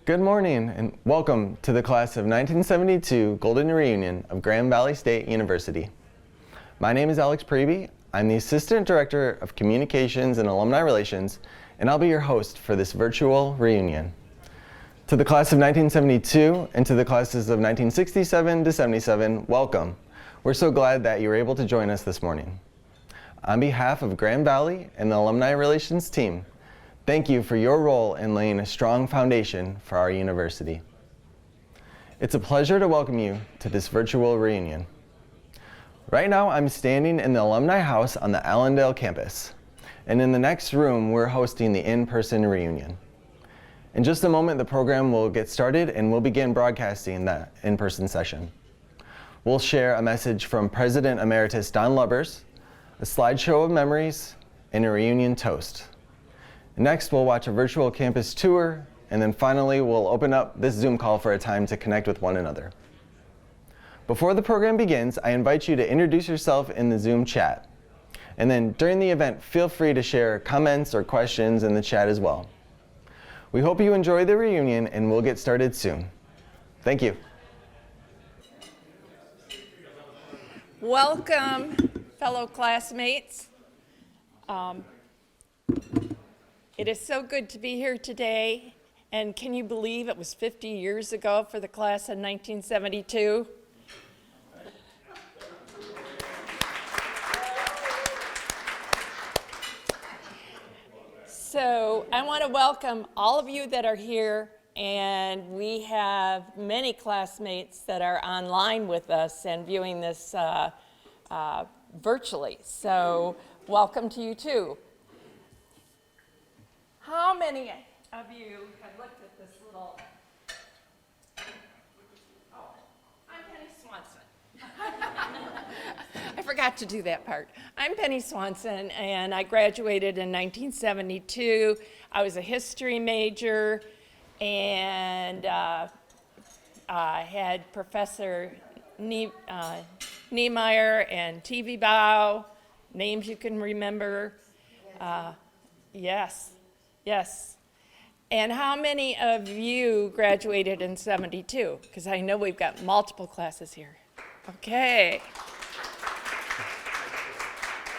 Good morning and welcome to the class of 1972 Golden Reunion of Grand Valley State University. My name is Alex Preby. I'm the Assistant Director of Communications and Alumni Relations, and I'll be your host for this virtual reunion. To the class of 1972 and to the classes of 1967 to 77, welcome. We're so glad that you're able to join us this morning. On behalf of Grand Valley and the Alumni Relations team, thank you for your role in laying a strong foundation for our university. It's a pleasure to welcome you to this virtual reunion. Right now, I'm standing in the Alumni House on the Allendale campus. And in the next room, we're hosting the in-person reunion. In just a moment, the program will get started and we'll begin broadcasting that in-person session. We'll share a message from President Emeritus Don Lubbers, a slideshow of memories, and a reunion toast. Next, we'll watch a virtual campus tour, and then finally, we'll open up this Zoom call for a time to connect with one another. Before the program begins, I invite you to introduce yourself in the Zoom chat. And then during the event, feel free to share comments or questions in the chat as well. We hope you enjoy the reunion, and we'll get started soon. Thank you. Welcome, fellow classmates. It is so good to be here today, and can you believe it was 50 years ago for the class of 1972? So I want to welcome all of you that are here, and we have many classmates that are online with us and viewing this virtually. So welcome to you too. How many of you have looked at this little, oh, I'm Penny Swanson. I forgot to do that part. I'm Penny Swanson, and I graduated in 1972. I was a history major, and I had Professor Niemeyer and TV Bow, names you can remember. Yes. Yes. And how many of you graduated in 72? Because I know we've got multiple classes here. Okay.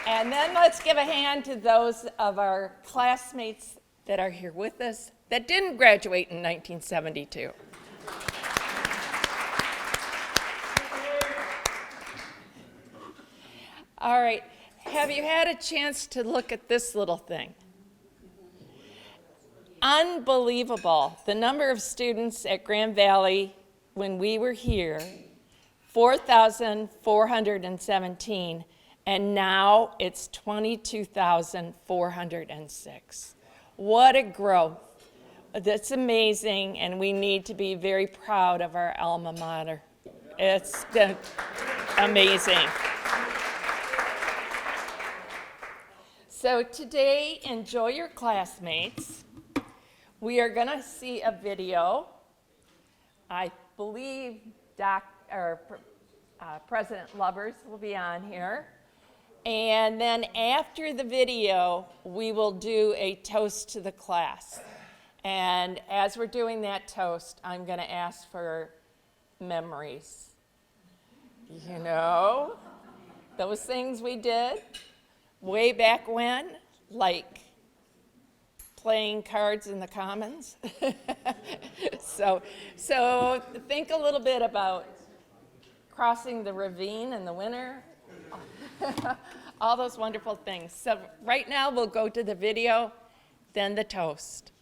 And then let's give a hand to those of our classmates that are here with us that didn't graduate in 1972. All right. Have you had a chance to look at this little thing? Unbelievable. The number of students at Grand Valley when we were here, 4,417, and now it's 22,406. What a growth. That's amazing, and we need to be very proud of our alma mater. It's amazing. So today, enjoy your classmates. We are going to see a video. I believe President Lubbers will be on here. And then after the video, we will do a toast to the class. And as we're doing that toast, I'm going to ask for memories. You know, those things we did way back when, like playing cards in the commons. So think a little bit about crossing the ravine in the winter, all those wonderful things. So right now we'll go to the video, then the toast.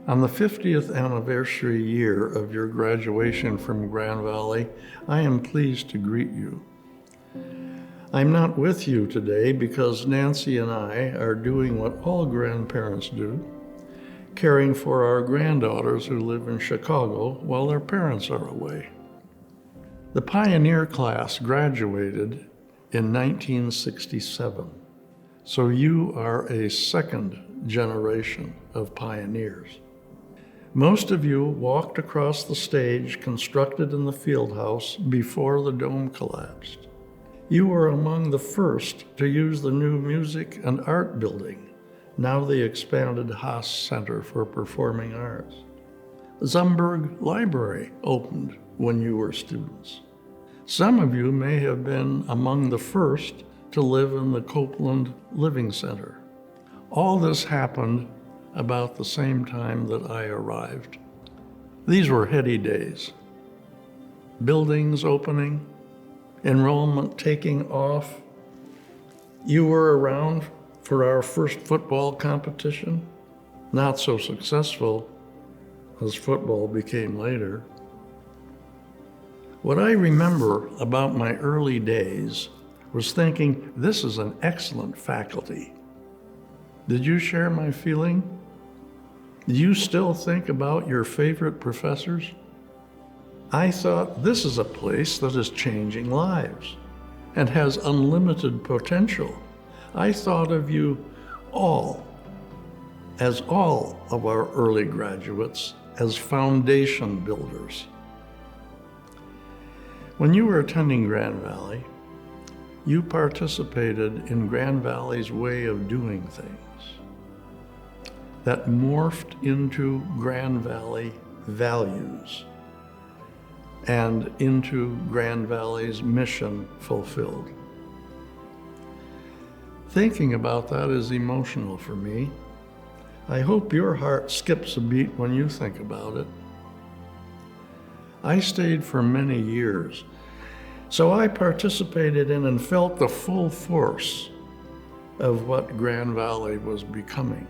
On the 50th anniversary year of your graduation from Grand Valley, I am pleased to greet you. I'm not with you today because Nancy and I are doing what all grandparents do, caring for our granddaughters who live in Chicago while their parents are away. The Pioneer class graduated in 1967, so you are a second generation of pioneers. Most of you walked across the stage constructed in the field house before the dome collapsed. You were among the first to use the new music and art building, now the expanded Haas Center for Performing Arts. The Zumberg Library opened when you were students. Some of you may have been among the first to live in the Copeland Living Center. All this happened about the same time that I arrived. These were heady days. Buildings opening, enrollment taking off. You were around for our first football competition, not so successful as football became later. What I remember about my early days was thinking, this is an excellent faculty. Did you share my feeling? Do you still think about your favorite professors? I thought, this is a place that is changing lives and has unlimited potential. I thought of you all, as all of our early graduates, as foundation builders. When you were attending Grand Valley, you participated in Grand Valley's way of doing things that morphed into Grand Valley values and into Grand Valley's mission fulfilled. Thinking about that is emotional for me. I hope your heart skips a beat when you think about it. I stayed for many years, so I participated in and felt the full force of what Grand Valley was becoming.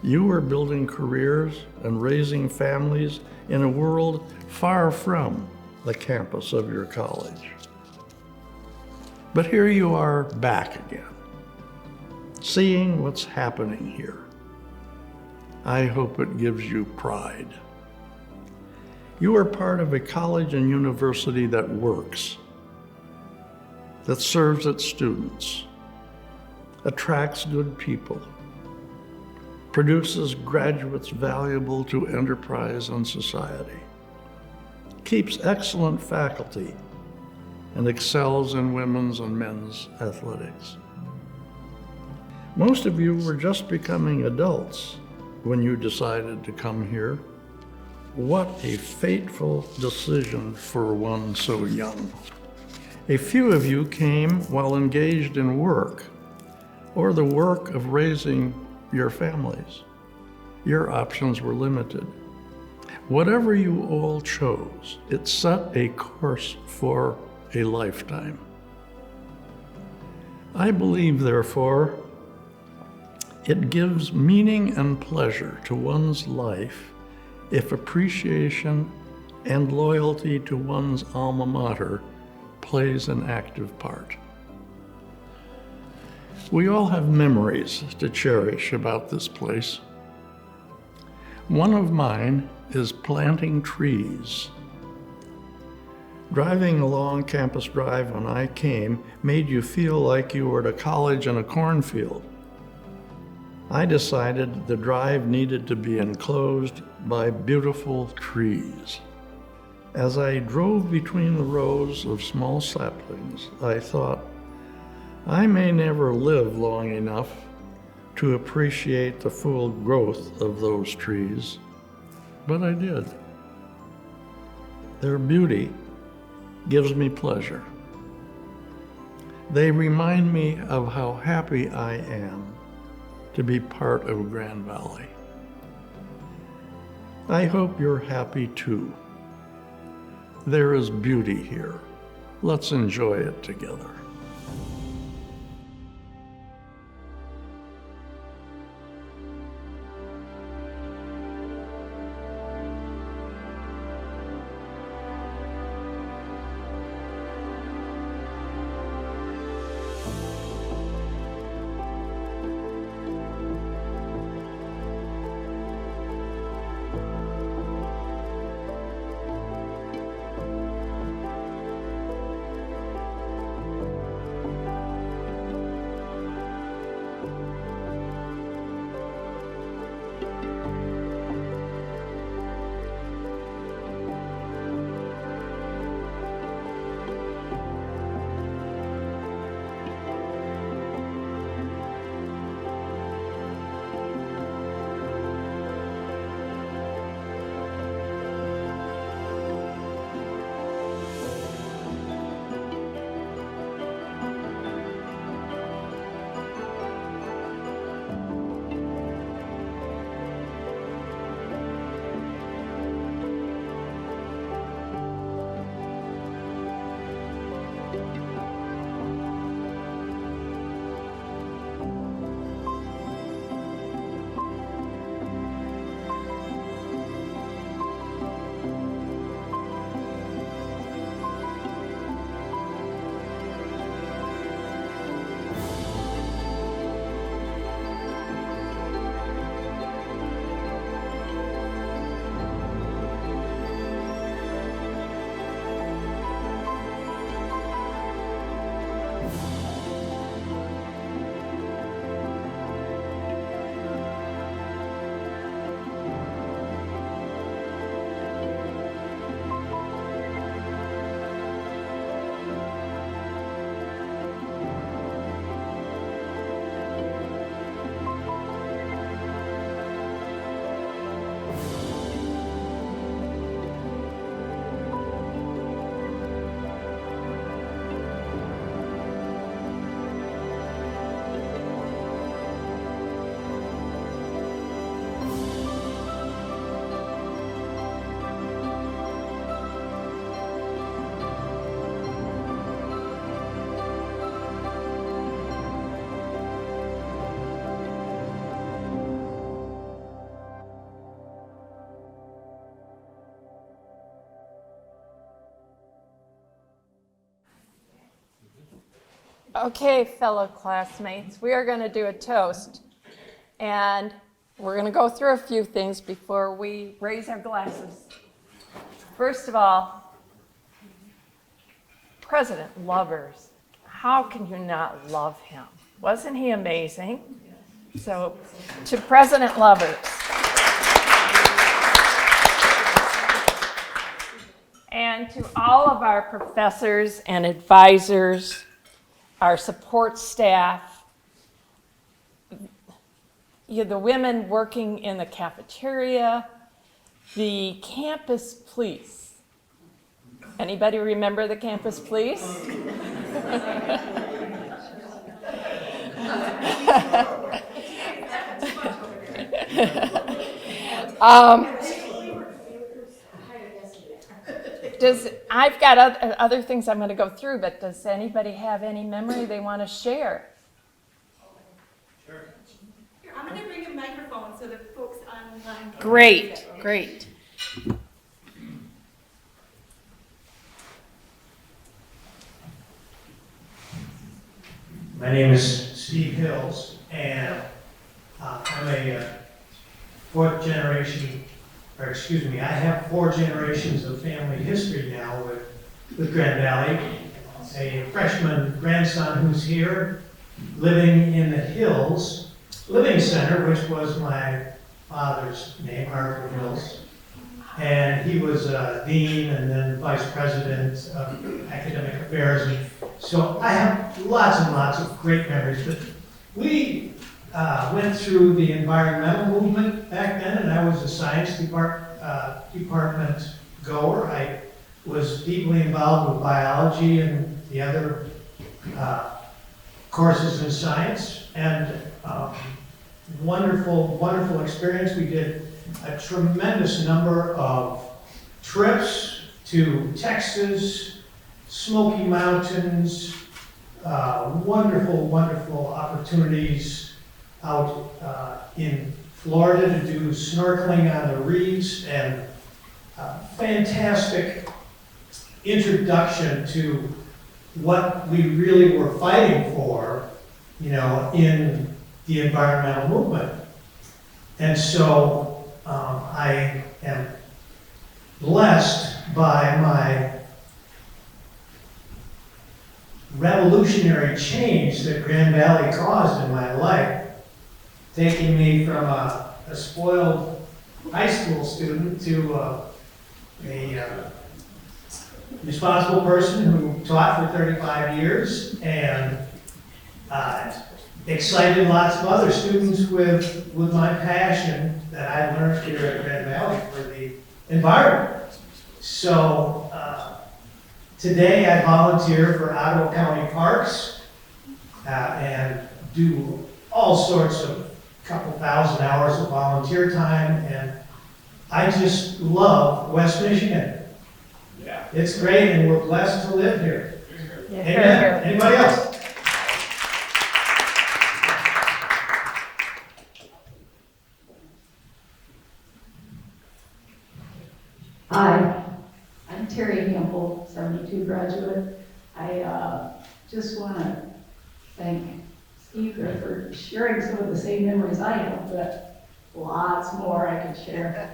You were building careers and raising families in a world far from the campus of your college. But here you are back again, seeing what's happening here. I hope it gives you pride. You are part of a college and university that works, that serves its students, attracts good people, produces graduates valuable to enterprise and society, keeps excellent faculty, and excels in women's and men's athletics. Most of you were just becoming adults when you decided to come here. What a fateful decision for one so young. A few of you came while engaged in work or the work of raising your families. Your options were limited. Whatever you all chose, it set a course for a lifetime. I believe, therefore, it gives meaning and pleasure to one's life if appreciation and loyalty to one's alma mater plays an active part. We all have memories to cherish about this place. One of mine is planting trees. Driving along Campus Drive when I came made you feel like you were at a college in a cornfield. I decided the drive needed to be enclosed by beautiful trees. As I drove between the rows of small saplings, I thought, I may never live long enough to appreciate the full growth of those trees, but I did. Their beauty gives me pleasure. They remind me of how happy I am to be part of Grand Valley. I hope you're happy too. There is beauty here. Let's enjoy it together. Okay, fellow classmates, we are going to do a toast. And we're going to go through a few things before we raise our glasses. First of all, President Lubbers. How can you not love him? Wasn't he amazing? So, to President Lubbers. And to all of our professors and advisors, our support staff, the women working in the cafeteria, the campus police. Anybody remember the campus police? I've got other things I'm going to go through, but does anybody have any memory they want to share? Sure. I'm going to bring a microphone so the folks online can Great, see it. great. My name is Steve Hills, and I'm a fourth generation, or excuse me, I have 4 generations of family history now with Grand Valley. A freshman grandson who's here, living in the Hills Living Center, which was my father's name, Arthur Hills. And he was dean and then vice president of academic affairs. And so I have lots and lots of great memories. But we went through the environmental movement back then, and I was a science department goer. I was deeply involved with biology and the other courses in science. And wonderful, wonderful experience. We did a tremendous number of trips to Texas, Smoky Mountains, wonderful, wonderful opportunities out in Florida to do snorkeling on the reefs, and fantastic introduction to what we really were fighting for, you know, in the environmental movement. And so I am blessed by my revolutionary change that Grand Valley caused in my life, taking me from a spoiled high school student to a responsible person who taught for 35 years and excited lots of other students with my passion that I learned here at Grand Valley for the environment. So today I volunteer for Ottawa County Parks and do all sorts of couple thousand hours of volunteer time, and I just love West Michigan. Yeah. It's great, and we're blessed to live here. Yeah, Amen. Anybody else? Hi, I'm Terry Campbell, 72 graduate. I just want to thank Steve for sharing some of the same memories I have, but lots more I could share.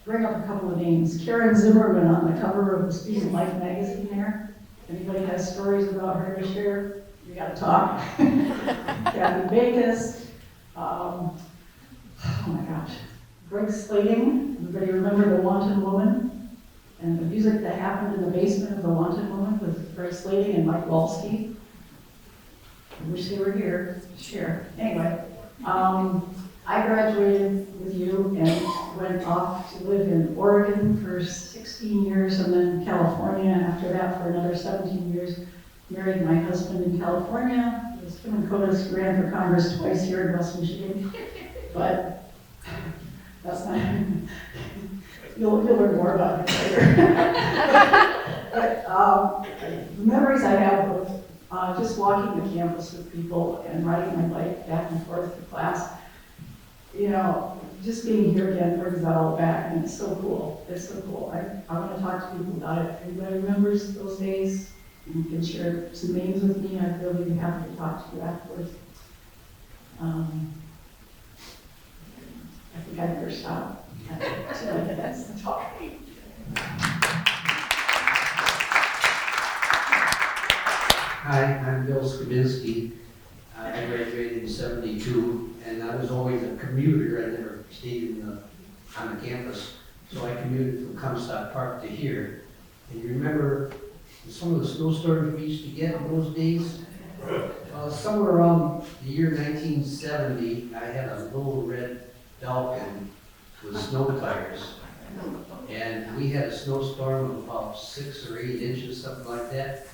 Bring up a couple of names. Karen Zimmerman on the cover of the Student Life magazine there. Anybody has stories about her to share? We got to talk. Kathy Bacus. Oh my gosh. Greg Slating. Everybody remember The Wanton Woman? And the music that happened in the basement of The Wanton Woman with Greg Slating and Mike Walsky. I wish they were here to share. Anyway, I graduated with you and went off to live in Oregon for 16 years and then California, and after that for another 17 years. Married my husband in California. It was him and Codas who ran for Congress twice here in West Michigan. But that's not, you'll learn more about it later. But the memories I have of just walking the campus with people and riding my bike back and forth to class, you know, just being here again brings that all back, and it's so cool. It's so cool. I want to talk to people about it. Everybody remembers those days? You can share some names with me. I'd really be happy to talk to you afterwards. I think I better stop. That's all right. Hi, I'm Bill Skabinski. I graduated in '72, and I was always a commuter. I never stayed on the campus, so I commuted from Comstock Park to here. And you remember some of the snowstorms we used to get in those days? Somewhere around the year 1970, I had a little red Falcon with snow tires. And we had a snowstorm of about 6 or 8 inches, something like that.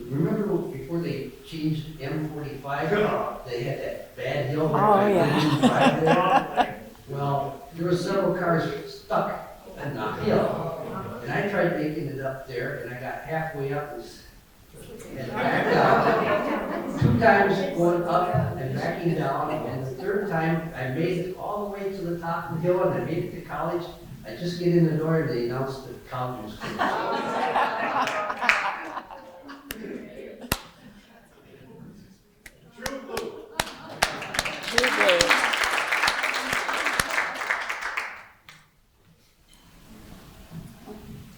Remember before they changed M45, they had that bad hill where they didn't drive there? Well, there were several cars stuck in the hill. And I tried making it up there, and I got halfway up and backed down. 2 times going up and backing down, and the 3rd time I made it all the way to the top of the hill, and I made it to college. I just get in the door and they announced that college was closed.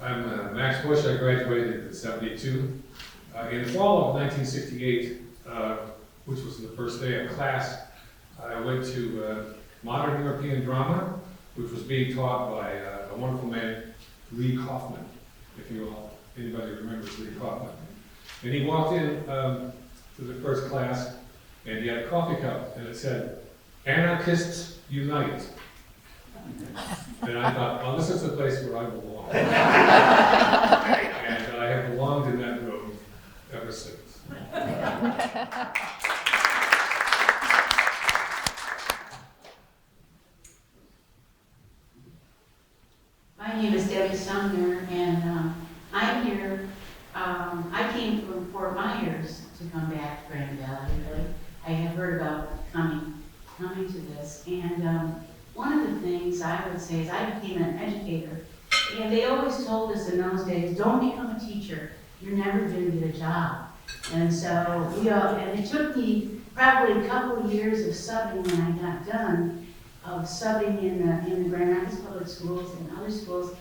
I'm Max Bush. I graduated in '72. In the fall of 1968, which was the first day of class, I went to modern European drama, which was being taught by a wonderful man, Lee Kaufman, if anybody remembers Lee Kaufman. And he walked in to the first class, and he had a coffee cup, and it said, "Anarchists Unite." And I thought, well, this is the place where I belong. And I have belonged in that room ever since. My name is Debbie Sumner, and I'm here. I came from Fort Myers to come back to Grand Valley, really. I have heard about coming to this, and one of the things I would say is I became an educator, and they always told us in those days, don't become a teacher, you're never going to get a job. And so, and it took me probably a couple of years of subbing when I got done, of subbing in the Grand Rapids Public Schools and other schools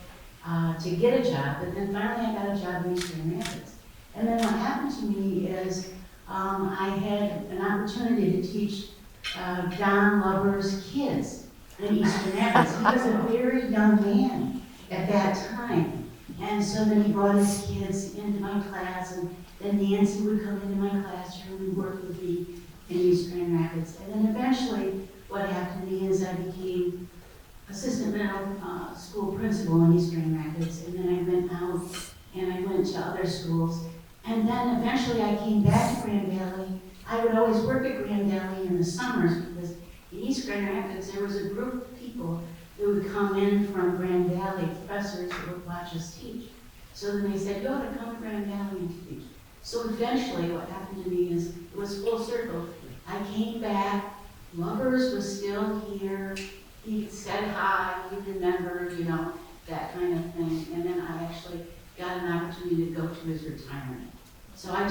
to get a job, but then finally I got a job in East Grand Rapids. And then what happened to me is I had an opportunity to teach Don Lubbers' kids in East Grand Rapids. He was a very young man at that time. And so then he brought his kids into my class, and then Nancy would come into my classroom and work with me in East Grand Rapids. And then eventually what happened to me is I became assistant middle school principal in East Grand Rapids, and then I went out and I went to other schools. And then eventually I came back to Grand Valley. I would always work at Grand Valley in the summers because in East Grand Rapids there was a group of people who would come in from Grand Valley, professors who would watch us teach. So then they said, you ought to come to Grand Valley and teach. So eventually what happened to me is, it was full circle. I came back, Lubbers was still here, he said hi, he remembered, that kind of thing. And then I actually got an opportunity to go to his retirement. So I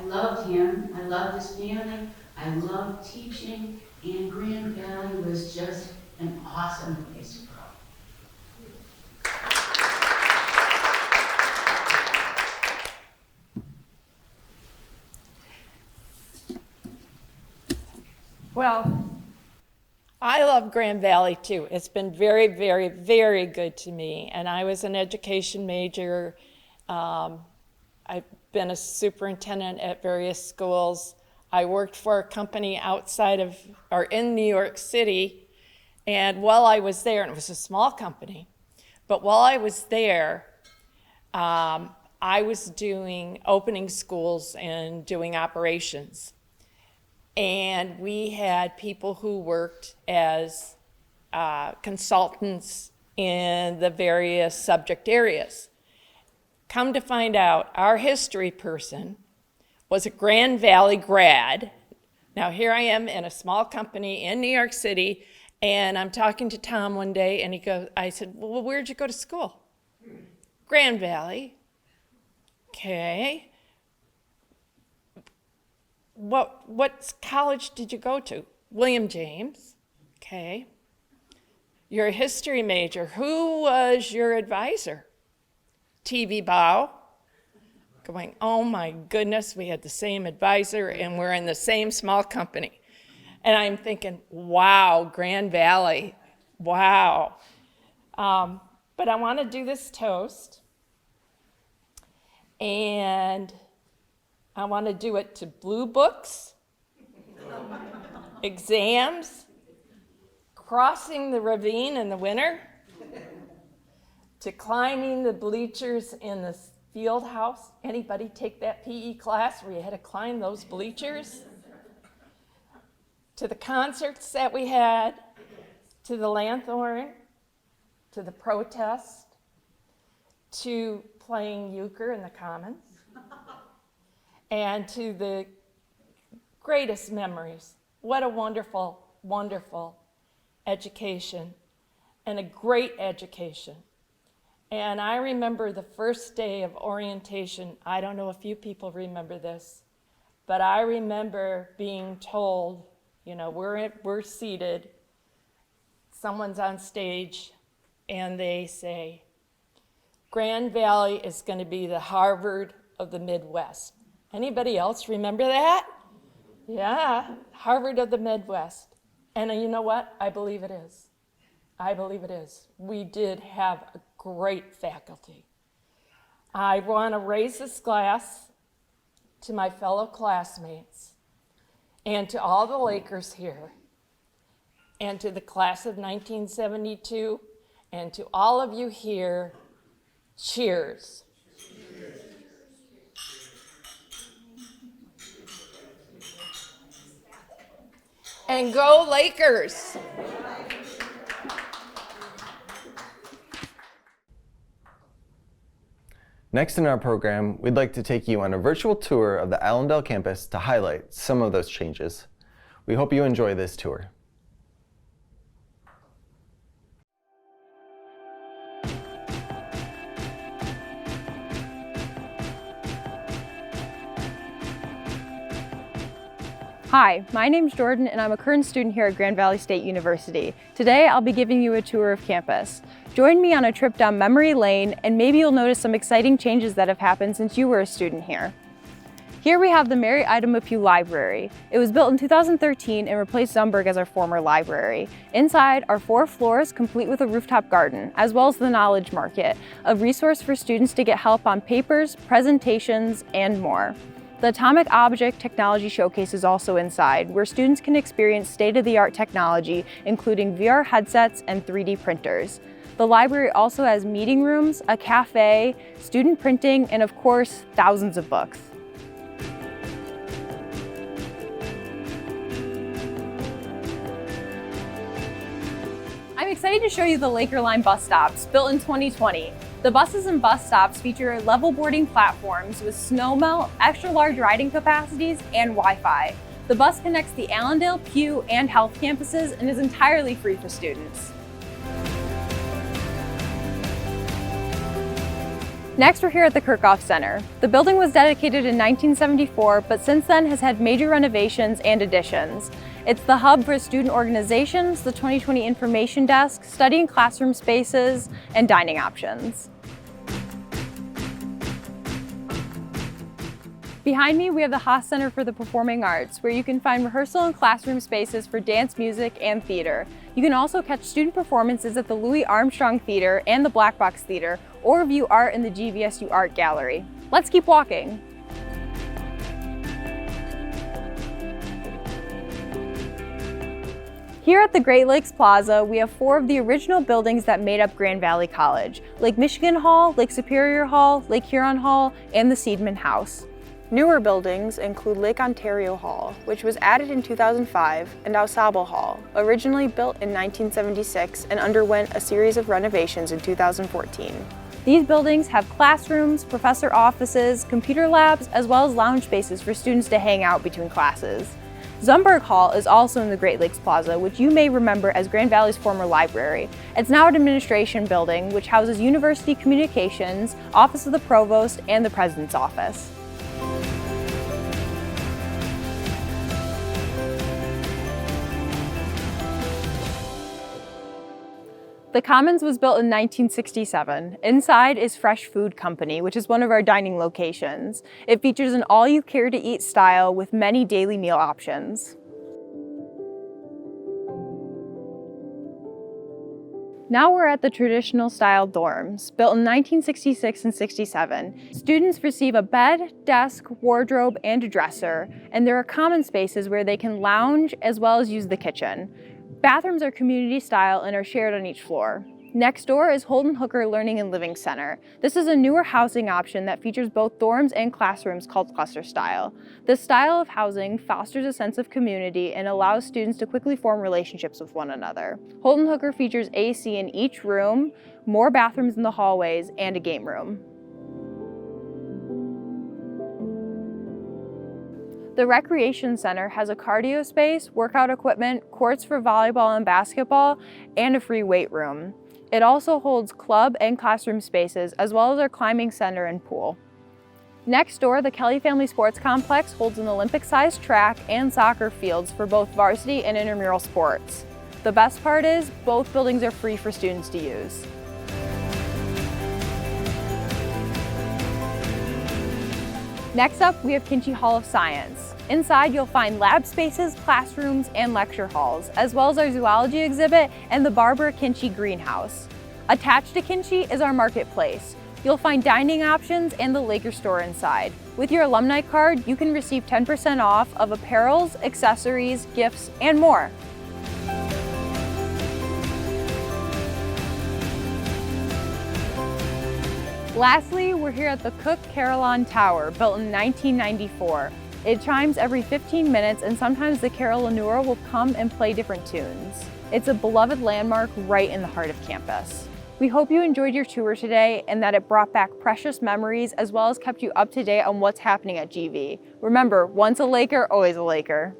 loved him, I loved his family, I loved teaching, and Grand Valley was just an awesome place to grow. Well, I love Grand Valley too. It's been very, very, very good to me. And I was an education major. I've been a superintendent at various schools. I worked for a company in New York City. And while I was there, and it was a small company, but while I was there, I was opening schools and doing operations. And we had people who worked as consultants in the various subject areas. Come to find out, our history person was a Grand Valley grad. Now here I am in a small company in New York City, and I'm talking to Tom one day, and I said, well, where'd you go to school? Grand Valley. Okay. what college did you go to? William James, okay. You're a history major. Who was your advisor? T.V. Bow. Going, oh my goodness, we had the same advisor and we're in the same small company. And I'm thinking, wow, Grand Valley, wow. But I want to do this toast. And I want to do it to blue books, exams, crossing the ravine in the winter, to climbing the bleachers in the field house. Anybody take that PE class where you had to climb those bleachers? To the concerts that we had, to the Lanthorn, to the protest, to playing euchre in the Commons, and to the greatest memories. What a wonderful, wonderful education, and a great education. And I remember the first day of orientation. I don't know if you people remember this, but I remember being told, you know, we're seated, someone's on stage, and they say, Grand Valley is going to be the Harvard of the Midwest. Anybody else remember that? Yeah, Harvard of the Midwest. And you know what? I believe it is. I believe it is. We did have a great faculty. I want to raise this glass to my fellow classmates and to all the Lakers here and to the class of 1972 and to all of you here, cheers. And go Lakers! Next in our program, we'd like to take you on a virtual tour of the Allendale campus to highlight some of those changes. We hope you enjoy this tour. Hi, my name's Jordan and I'm a current student here at Grand Valley State University. Today I'll be giving you a tour of campus. Join me on a trip down memory lane and maybe you'll notice some exciting changes that have happened since you were a student here. Here we have the Mary Ida Mapue Library. It was built in 2013 and replaced Zumberg as our former library. Inside are 4 floors complete with a rooftop garden, as well as the Knowledge Market, a resource for students to get help on papers, presentations, and more. The Atomic Object Technology Showcase is also inside, where students can experience state-of-the-art technology, including VR headsets and 3D printers. The library also has meeting rooms, a cafe, student printing, and of course, thousands of books. I'm excited to show you the Laker Line bus stops, built in 2020. The buses and bus stops feature level boarding platforms with snow melt, extra large riding capacities, and Wi-Fi. The bus connects the Allendale, Pew, and Health campuses and is entirely free for students. Next, we're here at the Kirchhoff Center. The building was dedicated in 1974, but since then has had major renovations and additions. It's the hub for student organizations, the 2020 information desk, study and classroom spaces, and dining options. Behind me, we have the Haas Center for the Performing Arts, where you can find rehearsal and classroom spaces for dance, music, and theater. You can also catch student performances at the Louis Armstrong Theater and the Black Box Theater, or view art in the GVSU Art Gallery. Let's keep walking. Here at the Great Lakes Plaza, we have 4 of the original buildings that made up Grand Valley College: Lake Michigan Hall, Lake Superior Hall, Lake Huron Hall, and the Seidman House. Newer buildings include Lake Ontario Hall, which was added in 2005, and Ausable Hall, originally built in 1976 and underwent a series of renovations in 2014. These buildings have classrooms, professor offices, computer labs, as well as lounge spaces for students to hang out between classes. Zumberg Hall is also in the Great Lakes Plaza, which you may remember as Grand Valley's former library. It's now an administration building, which houses university communications, Office of the Provost, and the President's Office. The Commons was built in 1967. Inside is Fresh Food Company, which is one of our dining locations. It features an all-you-care-to-eat style with many daily meal options. Now we're at the traditional style dorms, built in 1966 and 67. Students receive a bed, desk, wardrobe, and a dresser, and there are common spaces where they can lounge as well as use the kitchen. Bathrooms are community style and are shared on each floor. Next door is Holden Hooker Learning and Living Center. This is a newer housing option that features both dorms and classrooms called cluster style. This style of housing fosters a sense of community and allows students to quickly form relationships with one another. Holden Hooker features AC in each room, more bathrooms in the hallways, and a game room. The Recreation Center has a cardio space, workout equipment, courts for volleyball and basketball, and a free weight room. It also holds club and classroom spaces, as well as our climbing center and pool. Next door, the Kelly Family Sports Complex holds an Olympic-sized track and soccer fields for both varsity and intramural sports. The best part is, both buildings are free for students to use. Next up, we have Kinchy Hall of Science. Inside, you'll find lab spaces, classrooms, and lecture halls, as well as our zoology exhibit and the Barbara Kinchy greenhouse. Attached to Kinchy is our marketplace. You'll find dining options and the Laker store inside. With your alumni card, you can receive 10% off of apparels, accessories, gifts, and more. Lastly, we're here at the Cook Carillon Tower, built in 1994. It chimes every 15 minutes, and sometimes the carillonneur will come and play different tunes. It's a beloved landmark right in the heart of campus. We hope you enjoyed your tour today and that it brought back precious memories as well as kept you up to date on what's happening at GV. Remember, once a Laker, always a Laker.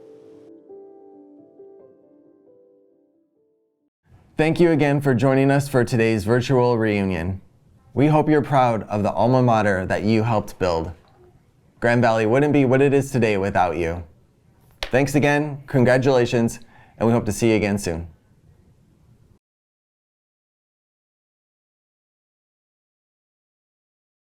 Thank you again for joining us for today's virtual reunion. We hope you're proud of the alma mater that you helped build. Grand Valley wouldn't be what it is today without you. Thanks again, congratulations, and we hope to see you again soon.